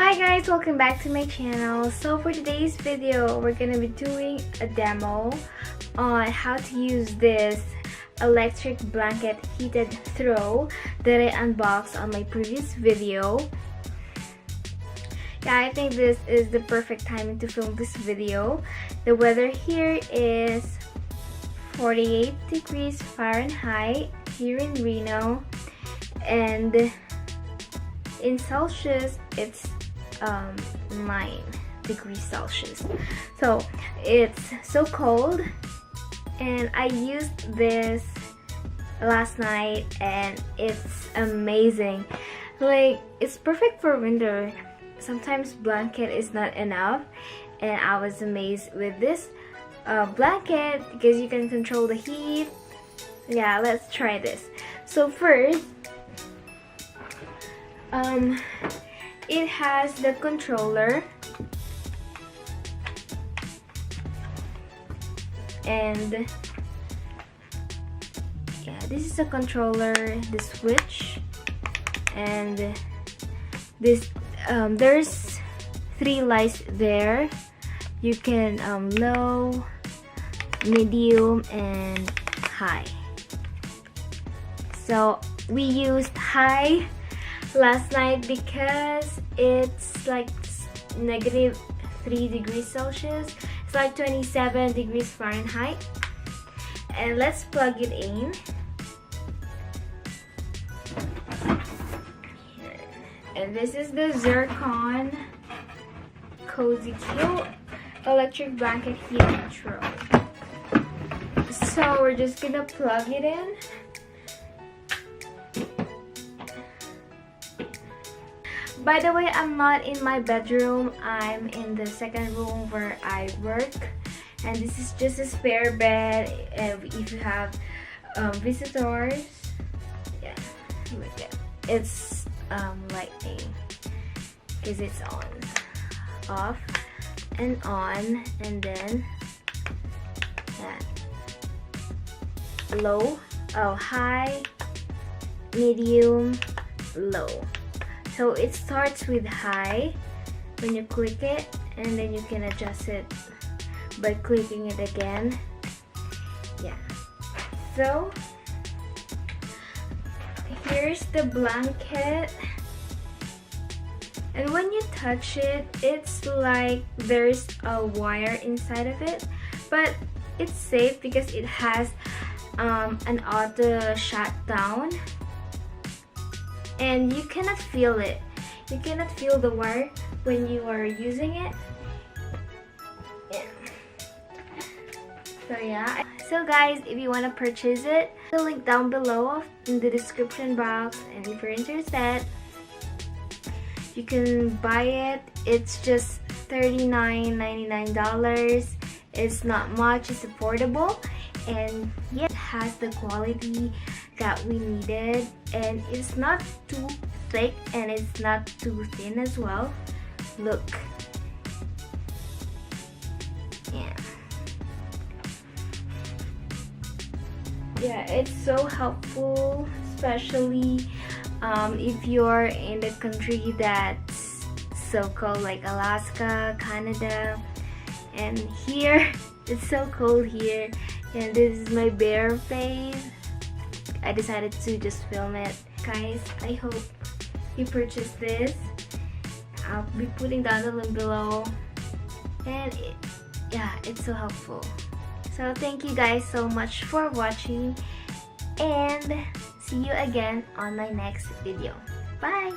Hi guys, welcome back to my channel. So for today's video, we're gonna be doing a demo on how to use this electric blanket heated throw that I unboxed on my previous video. Yeah, I think this is the perfect timing to film this video. The weather here is 48 degrees Fahrenheit here in Reno, and in Celsius it's 9 degrees Celsius. So it's so cold, and I used this last night and it's amazing. Like, it's perfect for winter. Sometimes blanket is not enough, and I was amazed with this blanket because you can control the heat. Yeah, let's try this. So first, it has the controller, and yeah, this is a controller, the switch, and this there's 3 lights there. You can low, medium, and high. So we used high last night because it's like -3 degrees Celsius. It's like 27 degrees Fahrenheit. And let's plug it in. And this is the Zircon Cosyquilt Electric Blanket heated throw. So we're just gonna plug it in. By the way, I'm not in my bedroom. I'm in the second room where I work, and this is just a spare bed. If you have visitors, yeah, look at it. It's lighting because it's on, off, and on, and then low, high, medium, low. So it starts with high when you click it, and then you can adjust it by clicking it again. Yeah. So here's the blanket, and when you touch it, it's like there's a wire inside of it, but it's safe because it has an auto shutdown. And you cannot feel it. You cannot feel the wire when you are using it. Yeah. So yeah. So guys, if you want to purchase it, the link down below in the description box. And if you're interested, you can buy it. It's just $39.99. It's not much. It's affordable, and yet it has the quality that we needed, and it's not too thick and it's not too thin as well. Look. Yeah, it's so helpful, especially if you're in the country that's so cold, like Alaska, Canada, and here it's so cold here, and this is my bare face. I decided to just film it. Guys, I hope you purchase this. I'll be putting down the link below, and it's so helpful. So thank you guys so much for watching, and see you again on my next video. Bye!